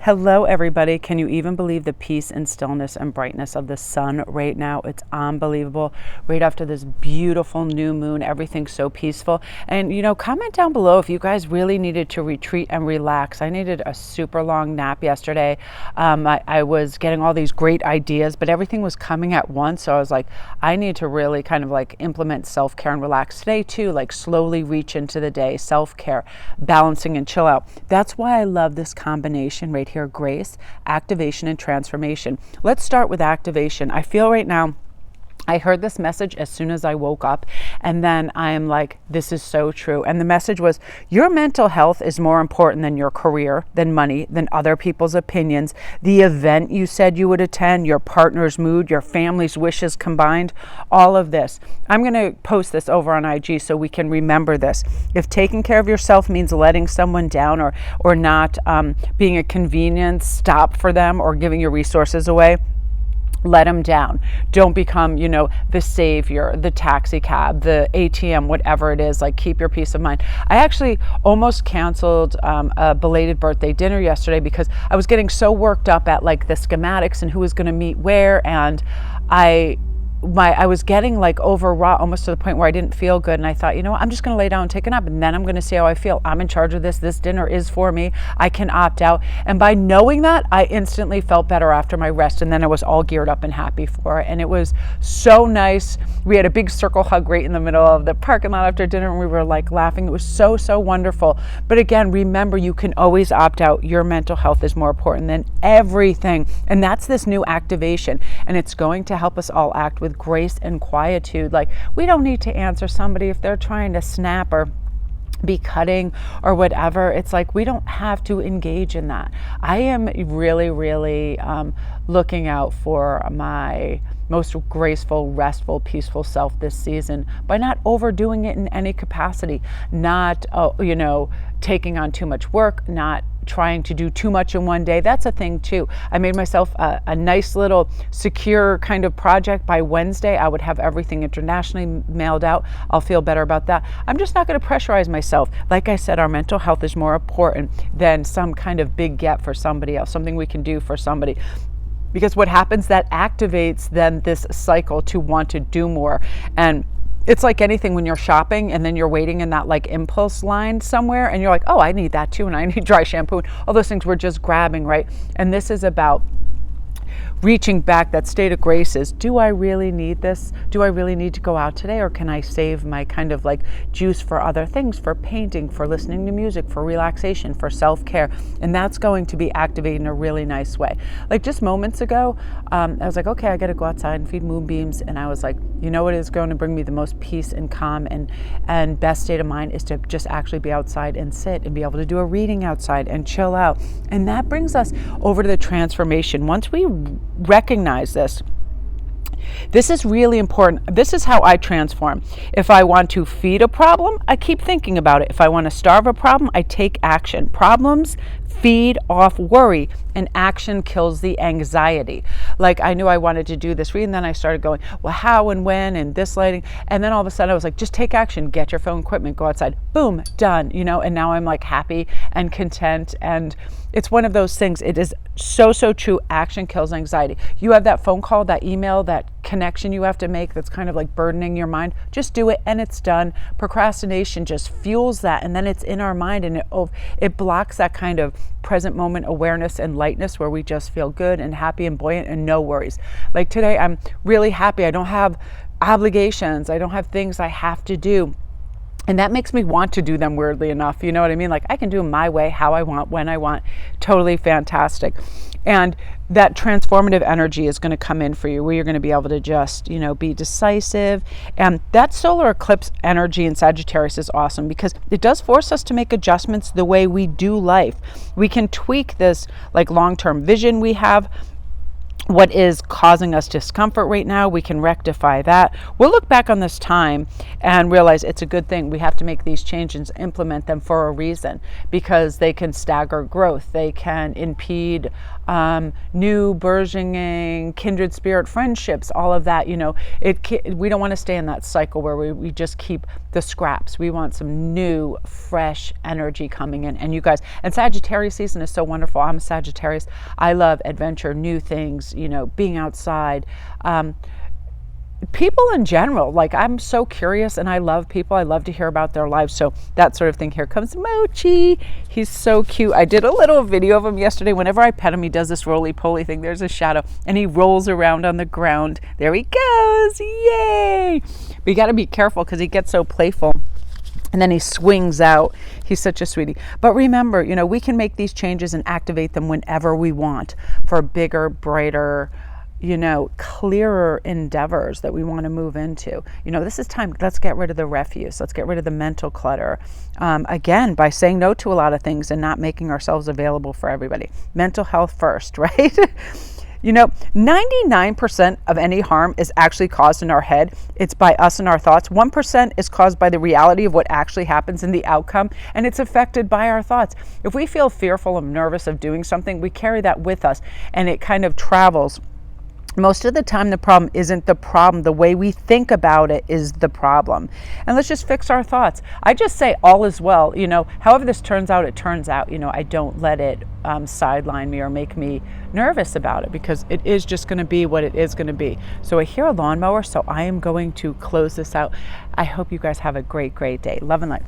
Hello, everybody. Can you even believe the peace and stillness and brightness of the sun right now? It's unbelievable. Right after this beautiful new moon, everything's so peaceful. And, comment down below if you guys really needed to retreat and relax. I needed a super long nap yesterday. I was getting all these great ideas, but everything was coming at once. So I was like, I need to really kind of like implement self-care and relax today too, like slowly reach into the day, self-care, balancing and chill out. That's why I love this combination right here, grace, activation, and transformation. Let's start with activation. I feel right now, I heard this message as soon as I woke up, and then I am like, this is so true. And the message was, your mental health is more important than your career, than money, than other people's opinions, the event you said you would attend, your partner's mood, your family's wishes combined, all of this. I'm going to post this over on IG so we can remember this. If taking care of yourself means letting someone down or not being a convenience stop for them or giving your resources away, let them down. Don't become, the savior, the taxi cab, the ATM, whatever it is. Like, keep your peace of mind. I actually almost canceled a belated birthday dinner yesterday because I was getting so worked up at like the schematics and who was going to meet where, and I was getting like overwrought almost to the point where I didn't feel good. And I thought, I'm just going to lay down and take a nap, and then I'm going to see how I feel. I'm in charge of this. This dinner is for me. I can opt out. And by knowing that, I instantly felt better after my rest. And then I was all geared up and happy for it. And it was so nice. We had a big circle hug right in the middle of the parking lot after dinner, and we were like laughing. It was so, so wonderful. But again, remember, you can always opt out. Your mental health is more important than everything. And that's this new activation. And it's going to help us all act with grace and quietude. Like, we don't need to answer somebody if they're trying to snap or be cutting or whatever. It's like, we don't have to engage in that. I am really, really looking out for my most graceful, restful, peaceful self this season by not overdoing it in any capacity, not, taking on too much work, not trying to do too much in one day. That's a thing too. I made myself a nice little secure kind of project. By Wednesday, I would have everything internationally mailed out. I'll feel better about that. I'm just not going to pressurize myself. Like I said, our mental health is more important than some kind of big get for somebody else, something we can do for somebody. Because what happens, that activates then this cycle to want to do more. And it's like anything when you're shopping and then you're waiting in that like impulse line somewhere and you're like, oh, I need that too, and I need dry shampoo. All those things we're just grabbing, right? And this is about reaching back. That state of grace is, do I really need this? Do I really need to go out today? Or can I save my kind of like juice for other things, for painting, for listening to music, for relaxation, for self-care? And that's going to be activated in a really nice way. Like just moments ago, I was like, okay, I got to go outside and feed moonbeams. And I was like, what is going to bring me the most peace and calm and best state of mind is to just actually be outside and sit and be able to do a reading outside and chill out. And that brings us over to the transformation. Once we recognize this is really important. This is how I transform. If I want to feed a problem, I keep thinking about it. If I want to starve a problem, I take action. Problems feed off worry, and action kills the anxiety. Like, I knew I wanted to do this reading, then I started going, well, how and when and this lighting, and then all of a sudden I was like, just take action, get your phone equipment, go outside, boom, done, and now I'm like happy and content. And it's one of those things. It is so, so true. Action kills anxiety. You have that phone call, that email, that connection you have to make that's kind of like burdening your mind. Just do it and it's done. Procrastination just fuels that, and then it's in our mind, and it blocks that kind of present moment awareness and lightness where we just feel good and happy and buoyant and no worries. Like today, I'm really happy. I don't have obligations. I don't have things I have to do. And that makes me want to do them, weirdly enough. You know what I mean? Like, I can do them my way, how I want, when I want. Totally fantastic. And that transformative energy is going to come in for you, where you're going to be able to just, be decisive. And that solar eclipse energy in Sagittarius is awesome because it does force us to make adjustments the way we do life. We can tweak this like long-term vision we have, what is causing us discomfort right now. We can rectify that. We'll look back on this time and realize it's a good thing. We have to make these changes, implement them for a reason, because they can stagger growth. They can impede new burgeoning kindred spirit friendships, all of that. We don't want to stay in that cycle where we just keep the scraps. We want some new, fresh energy coming in. And you guys, and Sagittarius season is so wonderful. I'm a Sagittarius. I love adventure, new things, being outside. People in general, like, I'm so curious and I love people. I love to hear about their lives. So that sort of thing. Here comes Mochi. He's so cute. I did a little video of him yesterday. Whenever I pet him, he does this roly-poly thing. There's a shadow and he rolls around on the ground. There he goes. Yay. But you got to be careful because he gets so playful. And then he swings out. He's such a sweetie. But remember, we can make these changes and activate them whenever we want for bigger, brighter, clearer endeavors that we want to move into. This is time. Let's get rid of the refuse. Let's get rid of the mental clutter. Again, by saying no to a lot of things and not making ourselves available for everybody. Mental health first, right? 99% of any harm is actually caused in our head. It's by us and our thoughts. 1% is caused by the reality of what actually happens in the outcome, and it's affected by our thoughts. If we feel fearful or nervous of doing something, we carry that with us, and it kind of travels. Most of the time, the problem isn't the problem. The way we think about it is the problem. And let's just fix our thoughts. I just say all is well. However this turns out, it turns out. I don't let it sideline me or make me nervous about it, because it is just going to be what it is going to be. So I hear a lawnmower, so I am going to close this out. I hope you guys have a great, great day. Love and light.